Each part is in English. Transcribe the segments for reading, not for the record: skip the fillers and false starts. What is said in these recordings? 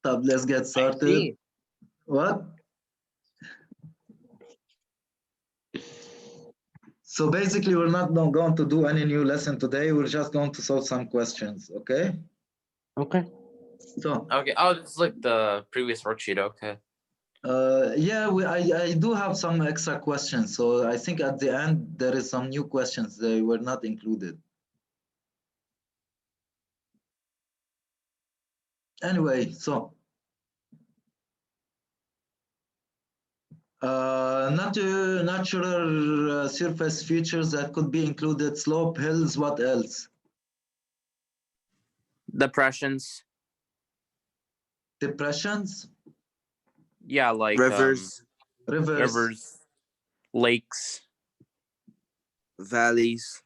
Let's get started. What? So basically, we're not going to do any new lesson today. We're just going to solve some questions, okay? Okay. So. Okay. Oh, it's like the previous worksheet. Okay. Yeah, I do have some extra questions. So I think at the end there is some new questions. They were not included. Anyway, so natural surface features that could be included: slope, hills, what else? Depressions. Depressions? Yeah, like rivers, rivers, lakes, valleys,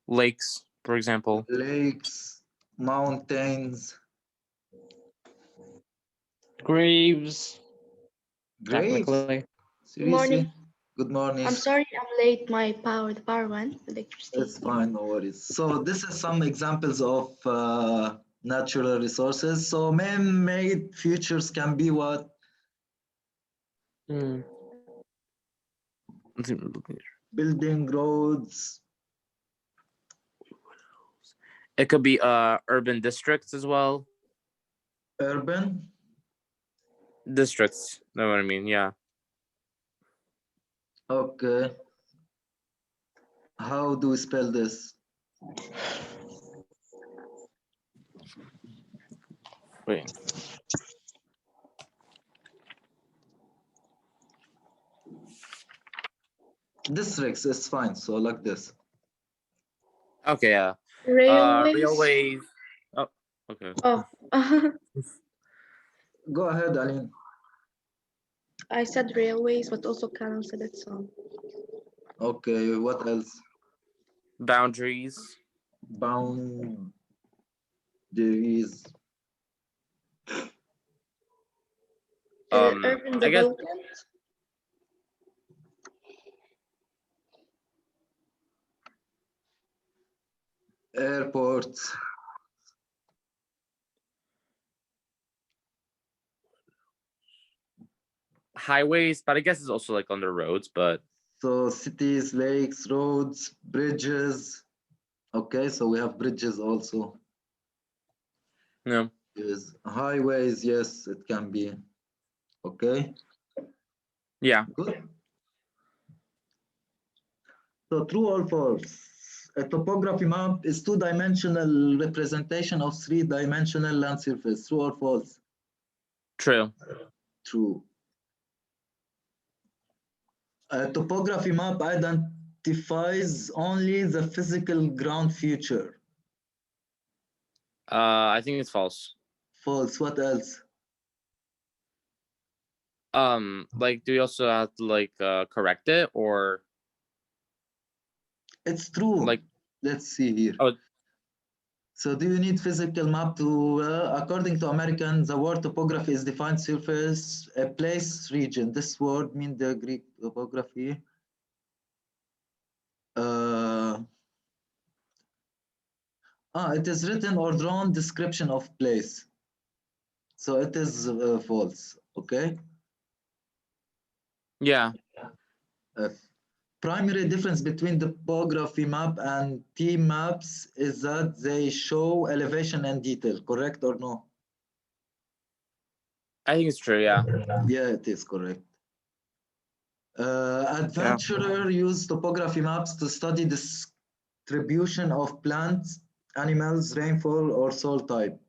lakes, for example. Lakes, mountains. Graves. Graves? Technically. Seriously? Morning. Good morning. I'm sorry I'm late. The power went. Electricity. It's fine, no worries. So this is some examples of natural resources. So man-made features can be what? Building, roads. It could be urban districts as well. Urban? Districts, know what I mean, yeah. Okay. How do we spell this? Wait. Districts is fine, so like this. Okay, yeah. Railways. Oh, okay. Oh. Go ahead, Aline. I said railways, but also Callum said it, so. Okay, what else? Boundaries. Boundaries. Urban development. Airports. Highways, but I guess it's also like on the roads, but. So cities, lakes, roads, bridges. Okay, so we have bridges also. No. Yes. Highways, yes, it can be. Okay. Yeah. Good. So true or false? A topography map is two-dimensional representation of three-dimensional land surface. True or false? True. True. A topography map identifies only the physical ground feature. I think it's false. False. What else? Like, do we also have to like correct it, or? It's true. Like, let's see here. Oh. So do you need physical map to, according to Americans, the word topography is defined surface, a place, region. This word means the Greek topography. It is written or drawn description of place. So it is false, okay? Yeah. Primary difference between the topography map and T maps is that they show elevation and detail, correct or no? I think it's true, yeah. Yeah, it is correct. Adventurer use topography maps to study distribution of plants, animals, rainfall, or soil type.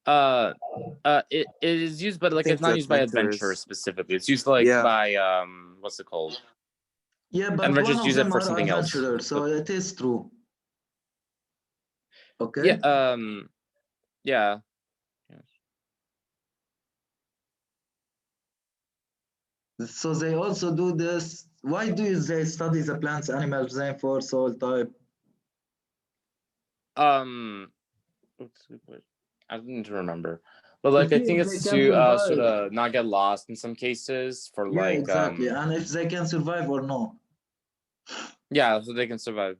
It is used, but like it's not used by adventurers specifically. It's used like by what's it called? Yeah, but adventurers one of use them it for are something else. So it is true. Okay. Yeah. Yeah. So they also do this. Why do they study the plants, animals, rainfall, soil type? I didn't remember, but like I think it's to sort of not get lost in some cases for like exactly. And if they can survive or no. Yeah, so they can survive.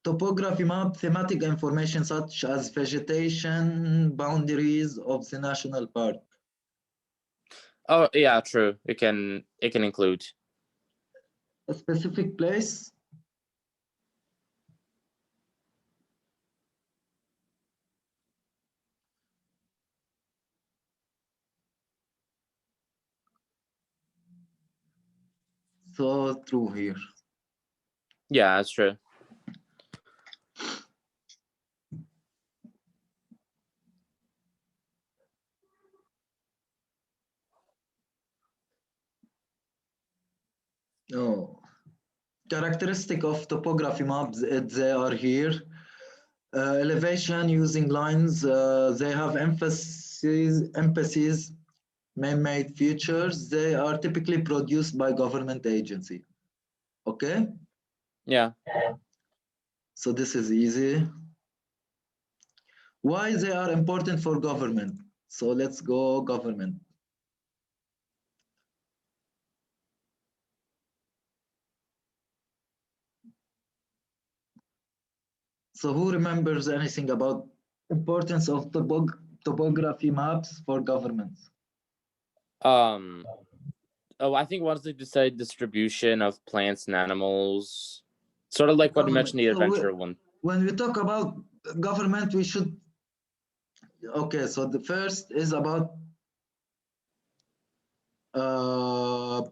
Topography map, thematic information such as vegetation, boundaries of the national park. Oh yeah, true. It can include A specific place. So true here. Yeah, that's true. Oh. Characteristic of topography maps, they are here. Elevation using lines, they have emphases, man-made features. They are typically produced by government agency. Okay? Yeah. So this is easy. Why they are important for government? So let's go government. So who remembers anything about importance of topography maps for governments? Oh, I think once they decide distribution of plants and animals, sort of like what you mentioned the adventure one. When we talk about government, we should. Okay, so the first is about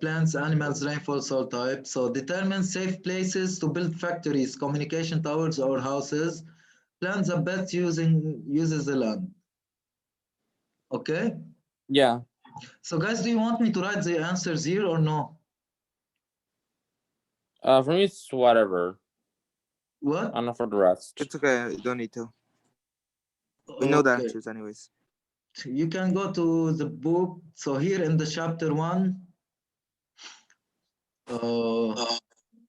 plants, animals, rainfall, soil type. So determine safe places to build factories, communication towers, or houses. Plants that best uses the land. Okay. Yeah. So guys, do you want me to write the answers here or no? For me, it's whatever. What? I don't know for the rest. It's okay. You don't need to. We know the answers anyways. You can go to the book. So here in the chapter 1,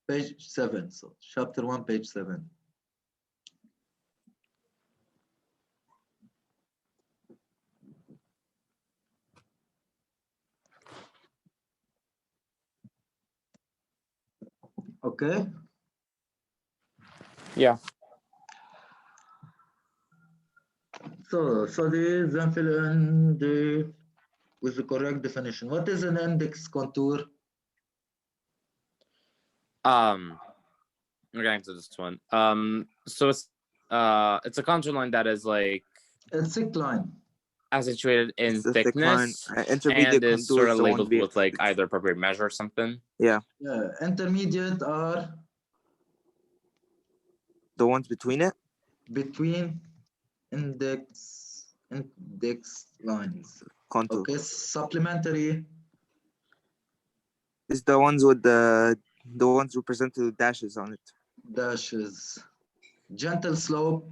page 7. So chapter 1, page 7. Okay. Yeah. So then fill in with the correct definition. What is an index contour? We're getting to this one. So it's a contour line that is like a thick line, accentuated in thickness, intermediate and is sort of the labeled with like either appropriate measure or something. Yeah. Yeah. Intermediate are the ones between it. Between index lines. Contour. Okay. Supplementary is the ones with the ones represented with dashes on it. Dashes. Gentle slope.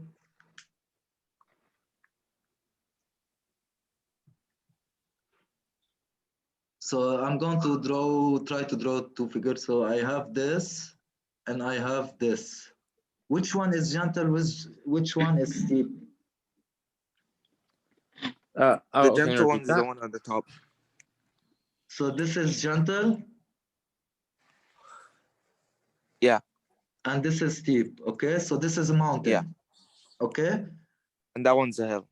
So I'm going to try to draw two figures. So I have this and I have this. Which one is gentle? Which one is steep? The gentle one is the one on the top. So this is gentle. Yeah. And this is steep. Okay. So this is a mountain. Yeah. Okay. And that one's a hill.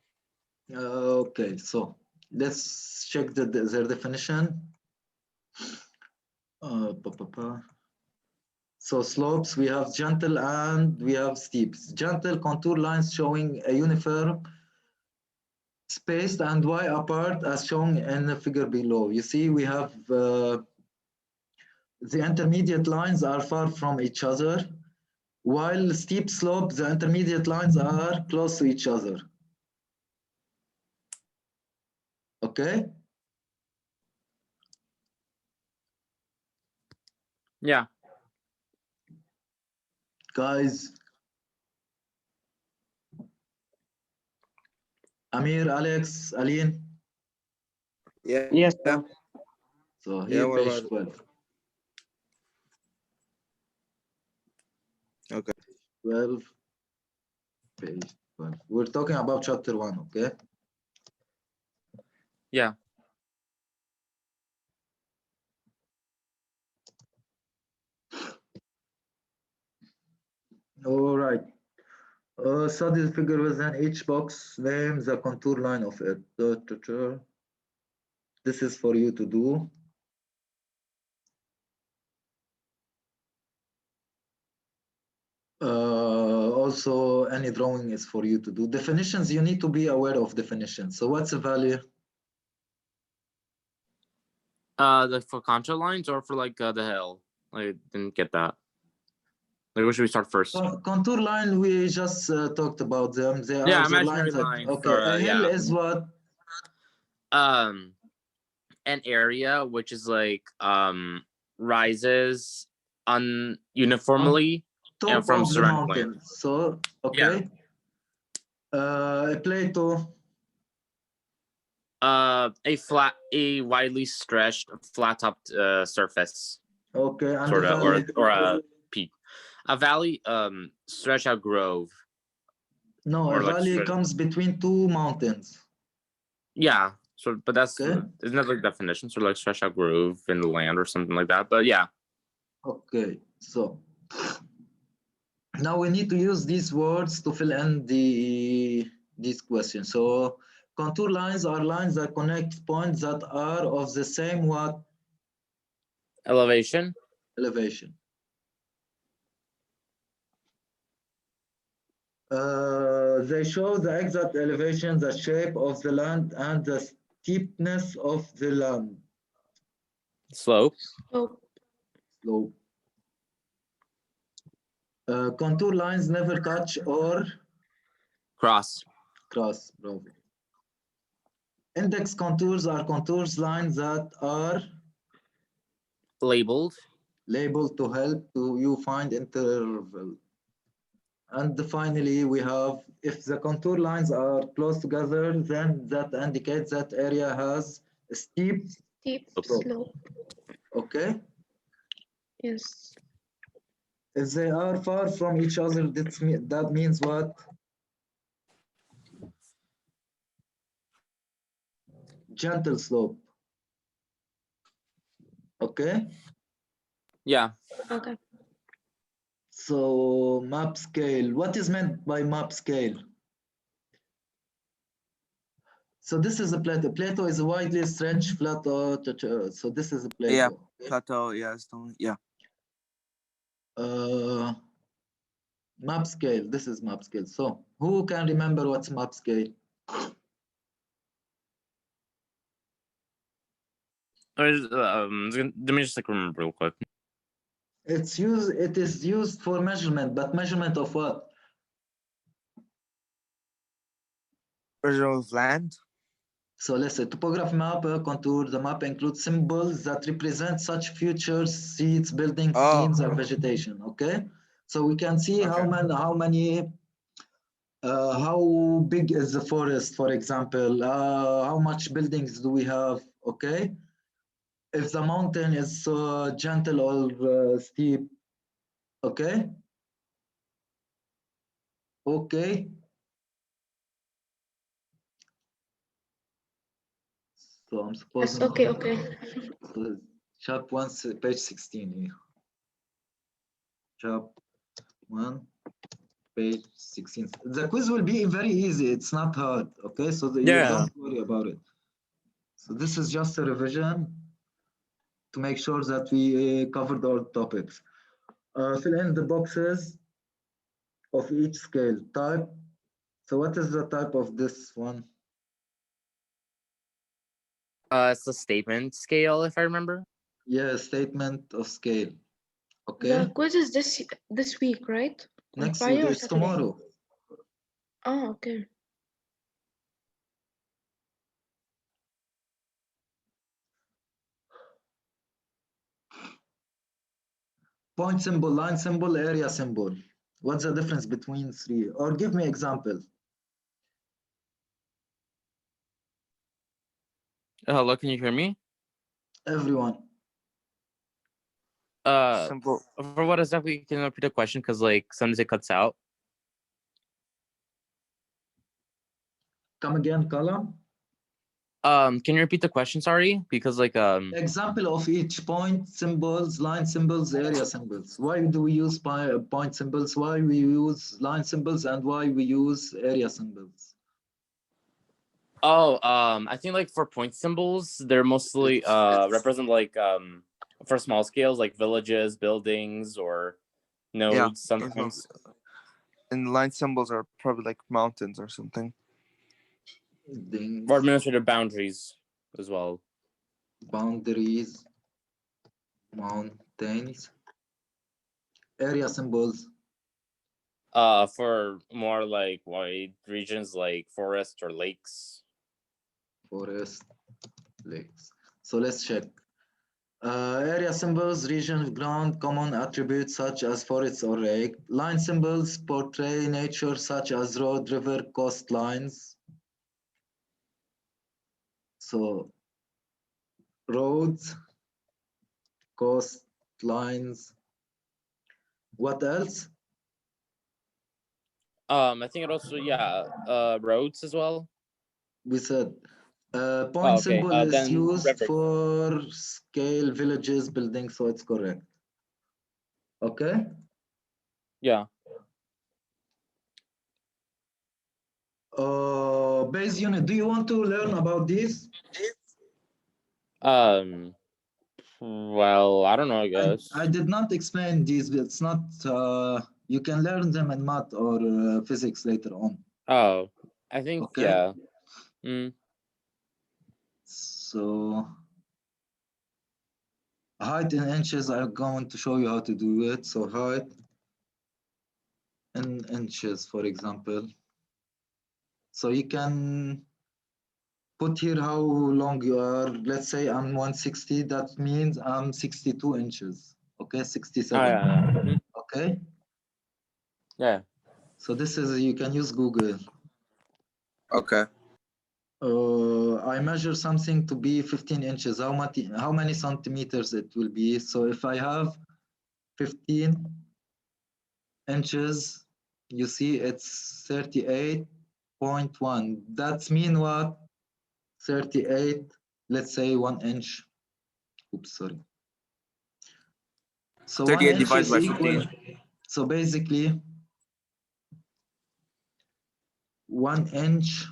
Okay. So let's check their definition. So slopes, we have gentle and we have steeps. Gentle contour lines showing a uniform, spaced and wide apart as shown in the figure below. You see, we have the intermediate lines are far from each other, while steep slope, the intermediate lines are close to each other. Okay? Yeah. Guys. Amir, Alex, Aline. Yeah. Yes, sir. So here, page 12. Okay. 12, page 12. We're talking about chapter 1, okay? Yeah. All right. Study the figure within each box. Name the contour line of it. This is for you to do. Also, any drawing is for you to do. Definitions, you need to be aware of definitions. So what's the value? For contour lines or for like the hill? I didn't get that. Like, where should we start first? Contour line, we just talked about them. They are the imaginary lines. lines. Okay, a hill is what? An area which is like rises uniformly Top from of the surrounding mountain. land. So okay. A plateau. A widely stretched, flat-topped surface. Okay, and sort of, valley. or a peak. A valley, stretch out grove. No, a like valley comes between two mountains. Yeah, but that's okay. Isn't that like definition? Sort of like stretch out grove in the land or something like that. But yeah. Okay, so now we need to use these words to fill in these questions. So contour lines are lines that connect points that are of the same what? Elevation. Elevation. They show the exact elevation, the shape of the land, and the steepness of the land. Slope. Slope. Contour lines never touch or cross. Bravo. Index contours are contours lines that are labeled to help you find interval. And finally, we have, if the contour lines are close together, then that indicates that area has a steep slope. Okay? Yes. If they are far from each other, that means what? Gentle slope. Okay? Yeah. Okay. So map scale, what is meant by map scale? So this is a plateau. Plateau is a widely stretched plateau. So this is a plateau. Yeah, okay? plateau. Yeah, stone. Yeah. Map scale. This is map scale. So who can remember what's map scale? Let me just like remember real quick. It is used for measurement, but measurement of what? Measurement of land. So let's say topography map, contour. The map includes symbols that represent such features, seats, buildings, schemes, or vegetation. Okay, so we can see how big is the forest, for example. How much buildings do we have? Okay, if the mountain is gentle or steep. Okay. Okay. So I'm supposed. Yes, okay. So chap 1, page 16 here. Chap 1, page 16. The quiz will be very easy. It's not hard. Okay, so you don't worry about it. So this is just a revision to make sure that we covered all topics. Fill in the boxes of each scale. Type. So what is the type of this one? It's a statement scale, if I remember. Yeah, statement of scale. Okay. The quiz is this week, right? Next week, it's tomorrow. Oh, okay. Point symbol, line symbol, area symbol. What's the difference between three? Or give me example. Hello, can you hear me? Everyone. Symbol. For what exactly? Can you repeat the question? Because like sometimes it cuts out. Come again, column. Can you repeat the question? Sorry, because like Example of each: point symbols, line symbols, area symbols. Why do we use point symbols? Why we use line symbols? And why we use area symbols? Oh, I think like for point symbols, they're mostly represent like for small scales like villages, buildings, or nodes sometimes. And line symbols are probably like mountains or something. Or administrative boundaries as well. Boundaries, mountains, area symbols. For more like wide regions like forest or lakes. Forest, lakes. So let's check. Area symbols, region of ground, common attributes such as forests or lake. Line symbols portray nature such as road, river, coastlines. So roads, coastlines. What else? I think it also roads as well. We said point symbol is used river. for scale, villages, buildings, so it's correct. Okay. Yeah. Base unit. Do you want to learn about this? Well, I don't know. I guess I did not explain these. It's not. You can learn them in math or physics later on. Oh, I think Okay. yeah. So height in inches. I'm going to show you how to do it. So height in inches, for example. So you can put here how long you are. Let's say I'm 160. That means I'm 62 inches. Okay, 67. Oh, yeah. Okay. Yeah. So this is, you can use Google. Okay. I measure something to be 15 inches. How many centimeters it will be? So if I have 15 inches, you see it's 38.1. That's mean what? 38, let's say 1 inch. Oops, sorry. So 38 divided by equal, 15. so basically 1 inch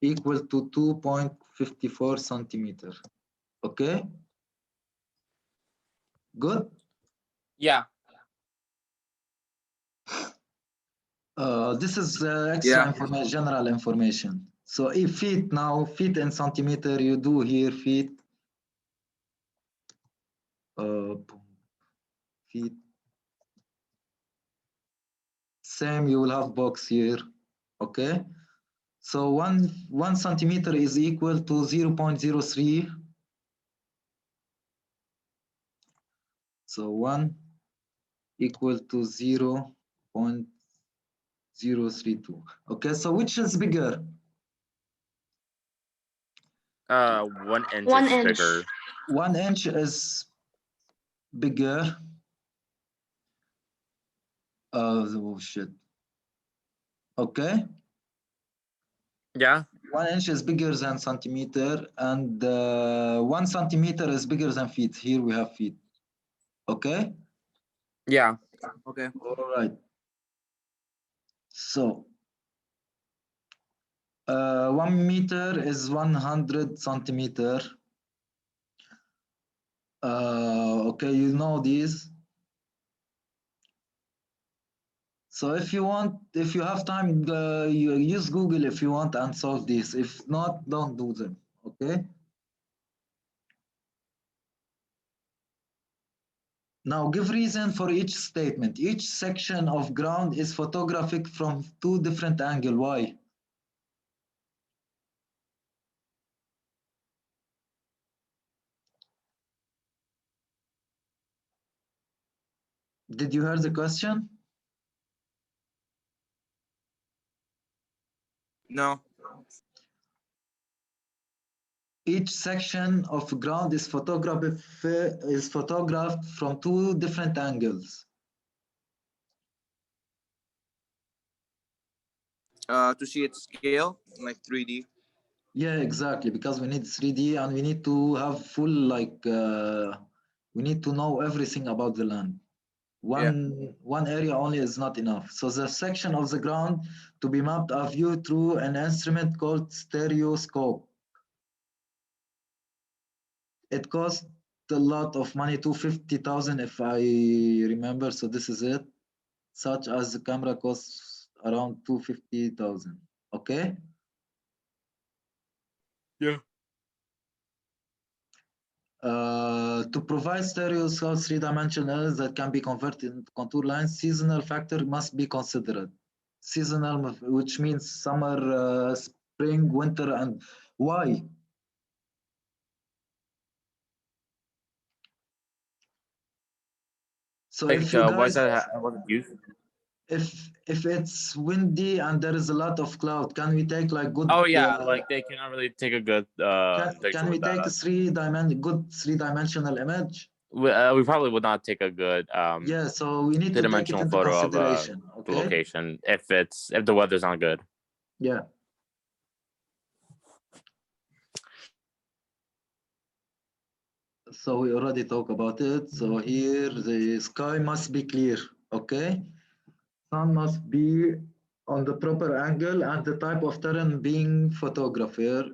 equal to 2.54 centimeter. Okay? Good? Yeah. This is extra information, general information. So if feet now, feet in centimeter, you do here feet. Feet. Same, you will have box here. Okay. So one centimeter is equal to 0.03. So 1 equal to 0.032. Okay, so which is bigger? 1 inch 1 is inch. bigger. 1 inch is bigger. Oh shit. Okay. Yeah. 1 inch is bigger than centimeter, and 1 centimeter is bigger than feet. Here we have feet. Okay. Yeah. Okay. All right. So 1 meter is 100 centimeter. Okay, you know these. So if you want, if you have time, you use Google if you want and solve this. If not, don't do them. Okay. Now give reason for each statement. Each section of ground is photographic from 2 different angles. Why? Did you hear the question? No. Each section of ground is photographed from 2 different angles. To see its scale, like 3D. Yeah, exactly, because we need 3D and we need to have full like we need to know everything about the land. One area only is not enough. So the section of the ground to be mapped are viewed through an instrument called stereoscope. It costs a lot of money, 250,000 if I remember. So this is it. Such as the camera costs around 250,000. Okay. Yeah. To provide stereoscope 3-dimensional that can be converted into contour lines, seasonal factor must be considered. Seasonal, which means summer, spring, winter, and why? So Like, if you why is guys, that? I wasn't used. if it's windy and there is a lot of cloud, can we take like good? Oh yeah, like they cannot really take a good picture can we with that. take a good 3-dimensional image? We probably would not take a good Yeah, so we need to take it three-dimensional into photo of consideration. the Okay. location if the weather's not good. Yeah. So we already talked about it. So here the sky must be clear, okay? Sun must be on the proper angle and the type of terrain being photographed.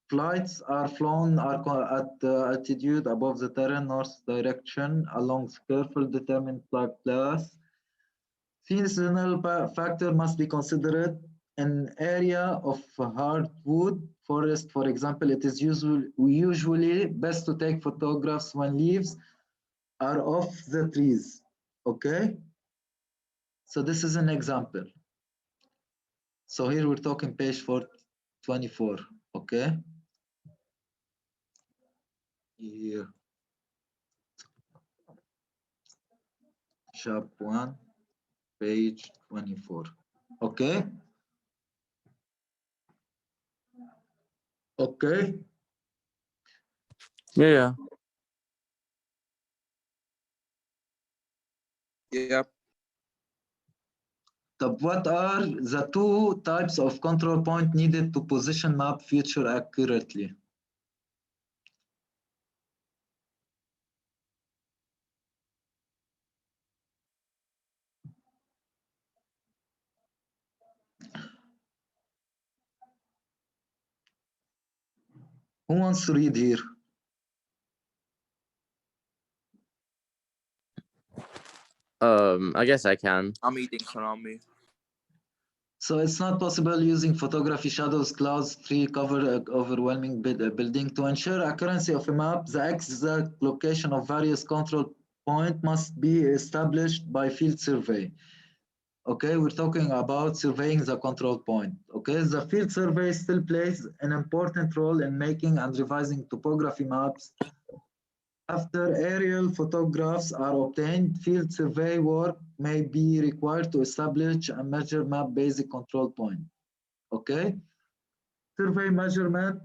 Flights are flown at altitude above the terrain north direction along careful determined flight paths. Seasonal factor must be considered. An area of hardwood forest, for example, it is usually best to take photographs when leaves are off the trees. Okay, so this is an example. So here we're talking page 424. Okay, here, sharp 1, page 24. Okay. Okay. Yeah. Yep. What are the two types of control point needed to position map feature accurately? Who wants to read here? I guess I can. I'm eating, so on me. So it's not possible using photography, shadows, clouds, tree cover, overwhelming building. To ensure accuracy of a map, the exact location of various control point must be established by field survey. Okay, we're talking about surveying the control point. Okay, the field survey still plays an important role in making and revising topography maps. After aerial photographs are obtained, field survey work may be required to establish and measure map basic control point. Okay, survey measurement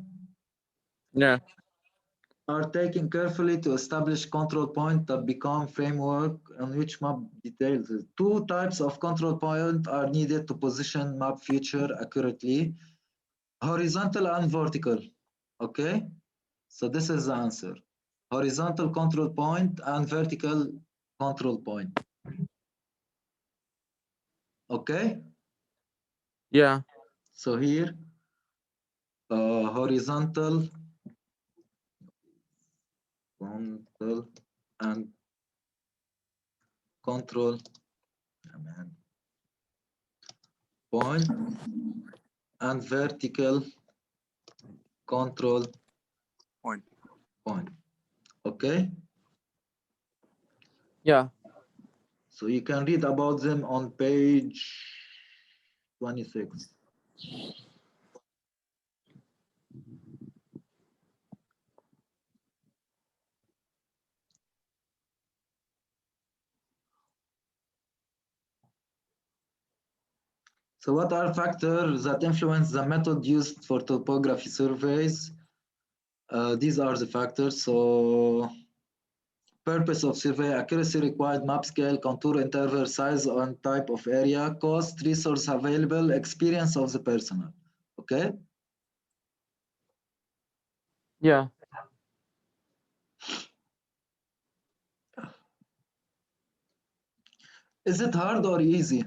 are taken carefully to establish control point that become framework on which map details. Two types of control point are needed to position map feature accurately: horizontal and vertical. Okay, so this is the answer: horizontal control point and vertical control point. Okay. Yeah. So here, horizontal and control point and vertical control point. Okay. Yeah. So you can read about them on page 26. So what are factors that influence the method used for topography surveys? These are the factors. So purpose of survey: accuracy required, map scale, contour interval, size and type of area, cost, resource available, experience of the personnel. Okay. Yeah. Is it hard or easy?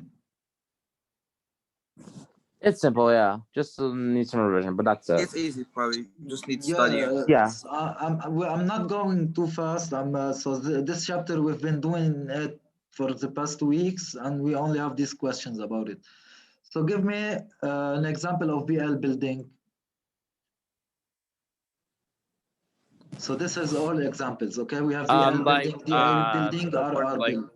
It's simple, yeah. Just need some revision, but that's it. It's easy, probably. Just need to study it. Yeah. I'm not going too fast. This chapter we've been doing it for the past 2 weeks, and we only have these questions about it. So give me an example of BL building. So this is all examples, okay? We have BL building, DA building, RR like, building.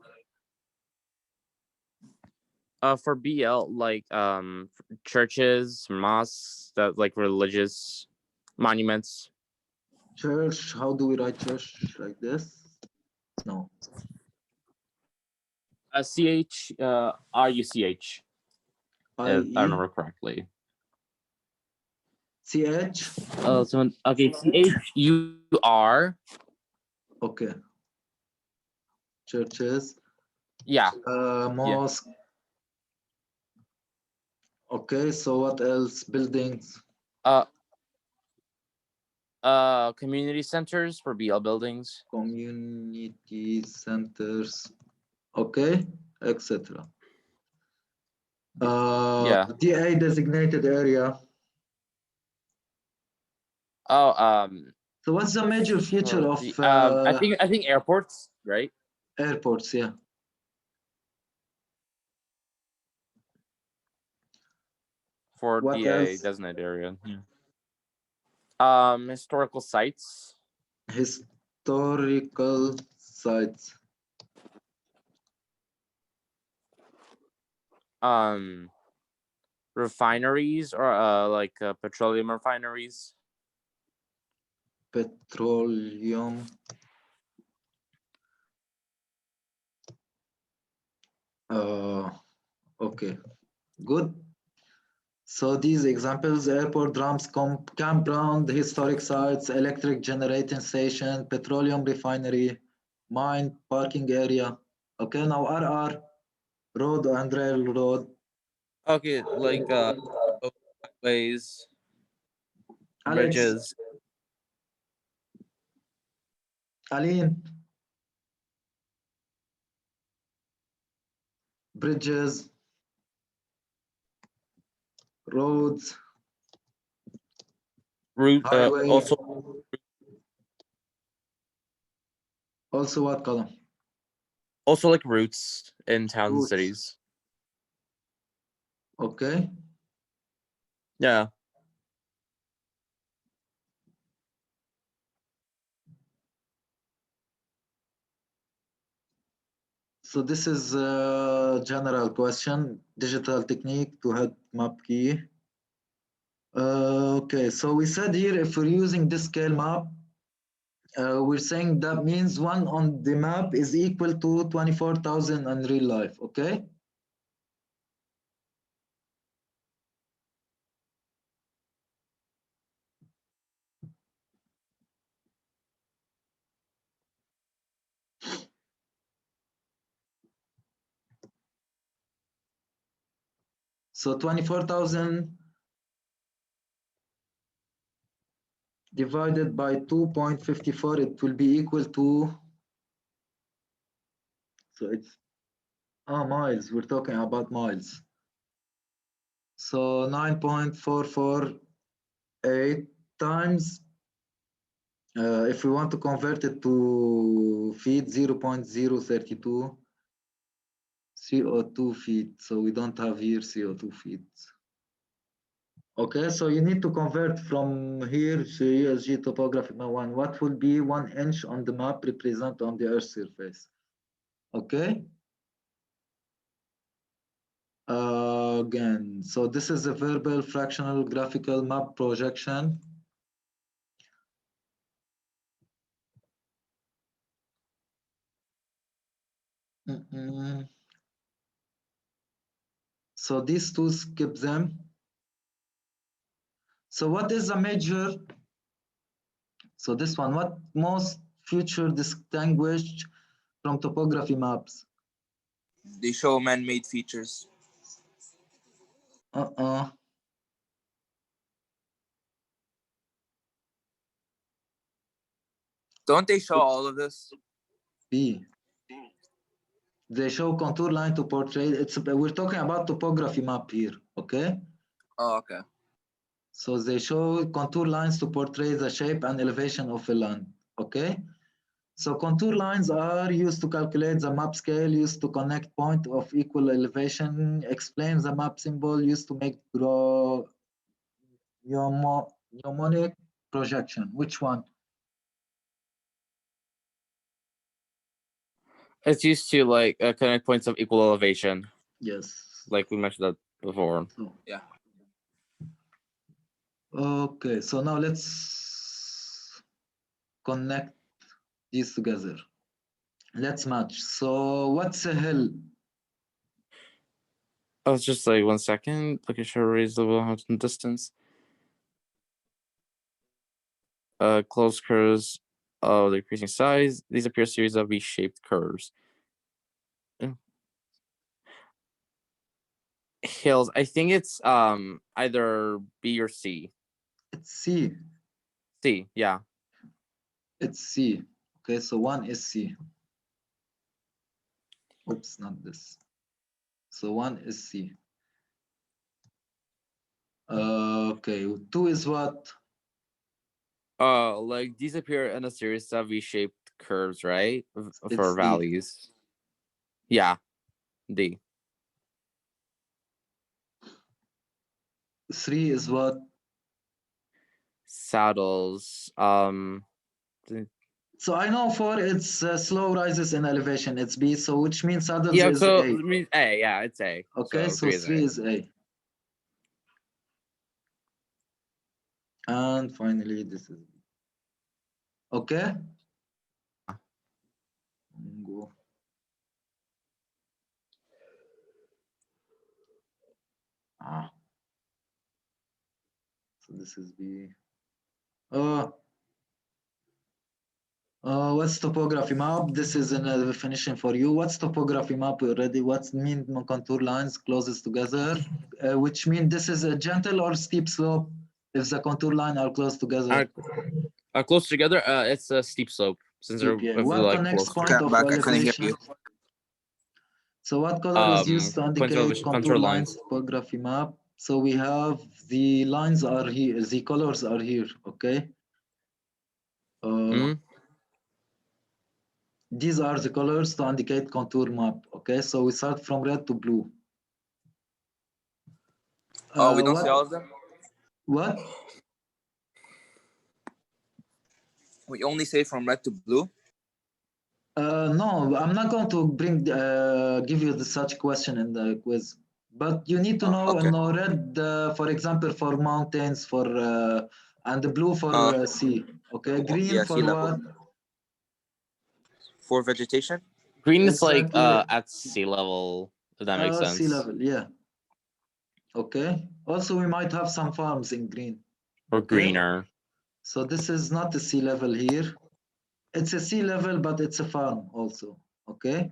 For BL, like churches, mosques, that like religious monuments. Church, how do we write church like this? No. CH, RUCH. If I remember correctly. CH? Oh, so okay, CHUR. Okay. Churches. Yeah. Mosque. Yeah. Okay, so what else? Buildings. Community centers for BL buildings. Community centers. Okay, etc. Yeah. DA designated area. Oh, so what's the major feature of I think airports, right? Airports, yeah. For what DA else? designated area. Yeah. Historical sites. Historical sites. Refineries or like petroleum refineries. Petroleum. Okay, good. So these examples: airport, drums, campground, historic sites, electric generating station, petroleum refinery, mine, parking area. Okay, now RR, road and railroad. Okay, like highways, bridges. Aline. Bridges, roads, route. highways. Also what column? Also like routes in towns and Routes. cities. Okay. Yeah. So this is a general question, digital technique to help map key. Okay, so we said here if we're using this scale map, we're saying that means one on the map is equal to 24,000 in real life, okay? So 24,000 divided by 2.54, it will be equal to, so it's miles, we're talking about miles. So 9.448 times, if we want to convert it to feet, 0.032 CO2 feet. So we don't have here CO2 feet. Okay, so you need to convert from here to ESG topographic map 1. What will be 1 inch on the map represent on the Earth's surface? Okay. Again, so this is a verbal fractional graphical map projection. So these two, skip them. So what is a major? So this one, what most feature distinguished from topography maps? They show man-made features. Uh. Don't they show all of this? B. They show contour line to portray. We're talking about topography map here, okay? Oh, okay. So they show contour lines to portray the shape and elevation of a land, okay? So contour lines are used to calculate the map scale, used to connect point of equal elevation, explain the map symbol, used to make mnemonic projection. Which one? It's used to like connect points of equal elevation. Yes. Like we mentioned that before. So, yeah. Okay, so now let's connect these together. Let's match. So what's a hill? Oh, it's just like 1 second. Look at show reasonable distance. Closed curves of the increasing size. These appear series of V-shaped curves. Hills. I think it's either B or C. It's C. C, yeah. It's C. Okay, so one is C. Oops, not this. So one is C. Okay, two is what? Like these appear in a series of V-shaped curves, right? It's For D. valleys. Yeah, D. Three is what? Saddles. So I know four, it's slow rises in elevation. It's B, so which means saddles Yeah, is so A. it means A. Yeah, it's A. Okay, so three is A. And finally, this is B. Okay. Go. So this is B. What's topography map? This is a definition for you. What's topography map already? What's mean contour lines closest together? Which mean this is a gentle or steep slope if the contour line are close together. Close together, it's a steep slope since Steep, they're yeah. What like connects close. point of Back, I couldn't hear elevation? you. So what color is used to Points of indicate elevation, contour contour lines, lines. topography map? So we have the lines are here, the colors are here, okay? These are the colors to indicate contour map, okay? So we start from red to blue. Oh, we don't see all of them? What? We only say from red to blue? No, I'm not going to give you such question in the quiz, but you need to know okay. red, for example, for mountains, and the blue for sea. Okay, green Yeah, for sea what? level. For vegetation? Green is like Exactly. at sea level, if that makes sense. Sea level, yeah. Okay. Also, we might have some farms in green. Or okay? greener. So this is not the sea level here. It's a sea level, but it's a farm also. Okay.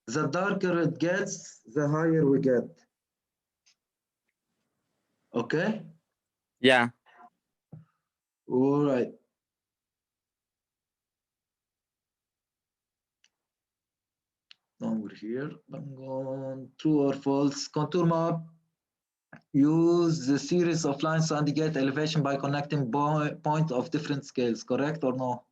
The darker it gets, the higher we get. Okay. Yeah. All right. Now we're here. I'm going true or false. Contour map. Use the series of lines to indicate elevation by connecting point of different scales. Correct or no?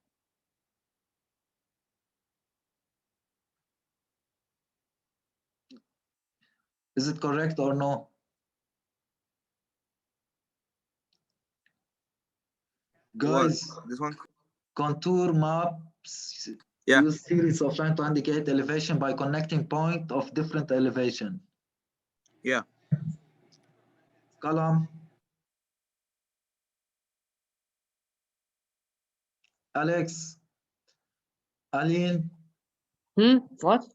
Is it correct or no? Guys, what? This one? Contour maps use series of lines to indicate elevation by connecting point of different elevation. Yeah. Column. Alex. Aline. What?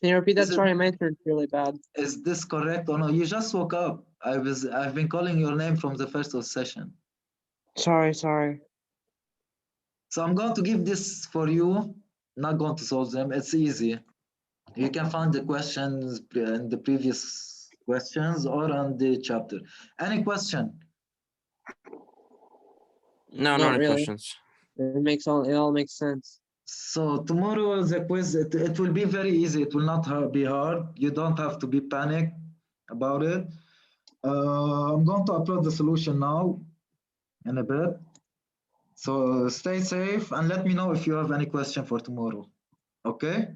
Can you repeat that? Sorry, my internet's really bad. Is this correct or no? You just woke up. I've been calling your name from the first of session. Sorry. So I'm going to give this for you. Not going to solve them. It's easy. You can find the questions in the previous questions or on the chapter. Any question? No, Not no really. questions. It all makes sense. So tomorrow the quiz, it will be very easy. It will not be hard. You don't have to be panicked about it. I'm going to upload the solution now in a bit. So stay safe and let me know if you have any question for tomorrow. Okay?